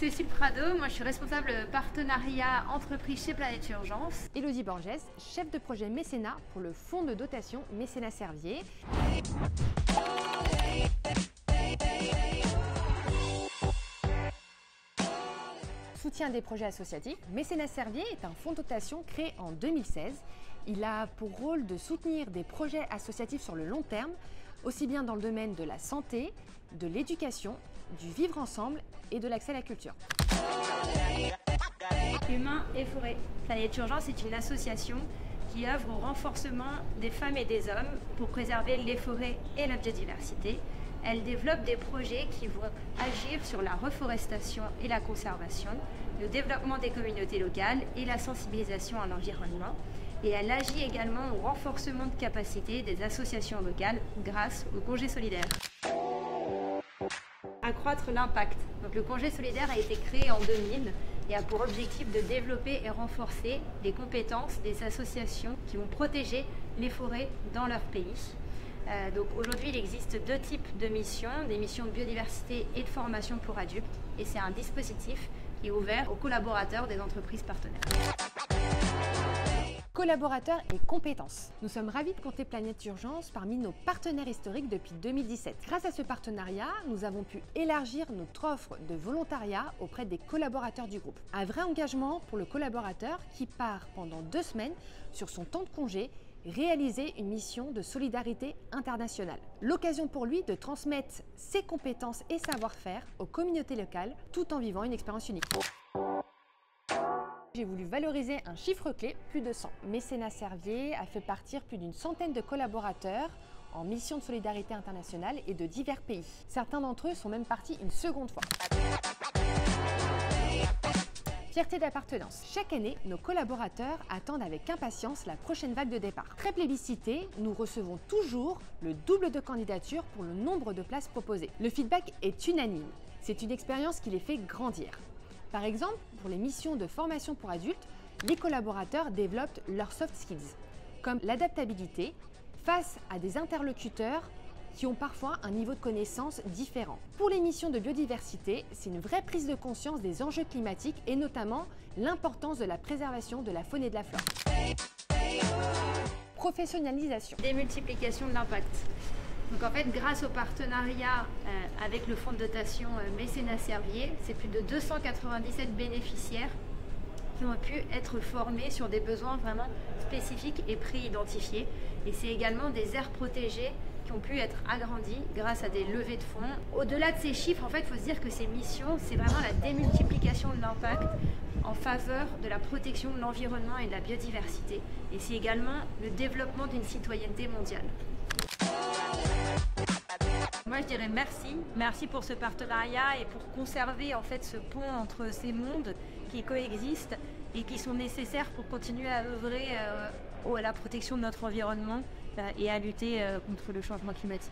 Cécile Prado, moi je suis responsable partenariat entreprise chez Planète Urgence. Élodie Borges, chef de projet mécénat pour le fonds de dotation Mécénat Servier. Soutien des projets associatifs, Mécénat Servier est un fonds de dotation créé en 2016. Il a pour rôle de soutenir des projets associatifs sur le long terme, aussi bien dans le domaine de la santé, de l'éducation, du vivre ensemble et de l'accès à la culture. Humains et forêts. Planète Urgence est une association qui œuvre au renforcement des femmes et des hommes pour préserver les forêts et la biodiversité. Elle développe des projets qui vont agir sur la reforestation et la conservation, le développement des communautés locales et la sensibilisation à l'environnement. Et elle agit également au renforcement de capacité des associations locales grâce au congé solidaire. Accroître l'impact. Donc, le congé solidaire a été créé en 2000 et a pour objectif de développer et renforcer les compétences des associations qui vont protéger les forêts dans leur pays. Donc aujourd'hui, il existe deux types de missions, des missions de biodiversité et de formation pour adultes. Et c'est un dispositif qui est ouvert aux collaborateurs des entreprises partenaires. Collaborateurs et compétences. Nous sommes ravis de compter Planète Urgence parmi nos partenaires historiques depuis 2017. Grâce à ce partenariat, nous avons pu élargir notre offre de volontariat auprès des collaborateurs du groupe. Un vrai engagement pour le collaborateur qui part pendant 2 semaines sur son temps de congé réaliser une mission de solidarité internationale. L'occasion pour lui de transmettre ses compétences et savoir-faire aux communautés locales tout en vivant une expérience unique. J'ai voulu valoriser un chiffre clé, plus de 100. Mécénat Servier a fait partir plus d'une centaine de collaborateurs en mission de solidarité internationale et de divers pays. Certains d'entre eux sont même partis une seconde fois. Fierté d'appartenance. Chaque année, nos collaborateurs attendent avec impatience la prochaine vague de départ. Très plébiscité, nous recevons toujours le double de candidatures pour le nombre de places proposées. Le feedback est unanime. C'est une expérience qui les fait grandir. Par exemple, pour les missions de formation pour adultes, les collaborateurs développent leurs soft skills, comme l'adaptabilité face à des interlocuteurs qui ont parfois un niveau de connaissance différent. Pour les missions de biodiversité, c'est une vraie prise de conscience des enjeux climatiques et notamment l'importance de la préservation de la faune et de la flore. Professionnalisation. Démultiplication de l'impact. Donc en fait, grâce au partenariat avec le fonds de dotation Mécénat Servier, c'est plus de 297 bénéficiaires qui ont pu être formés sur des besoins vraiment spécifiques et préidentifiés. Et c'est également des aires protégées qui ont pu être agrandies grâce à des levées de fonds. Au-delà de ces chiffres, en fait, il faut se dire que ces missions, c'est vraiment la démultiplication de l'impact en faveur de la protection de l'environnement et de la biodiversité. Et c'est également le développement d'une citoyenneté mondiale. Moi, je dirais merci pour ce partenariat et pour conserver en fait ce pont entre ces mondes qui coexistent et qui sont nécessaires pour continuer à œuvrer à la protection de notre environnement et à lutter contre le changement climatique.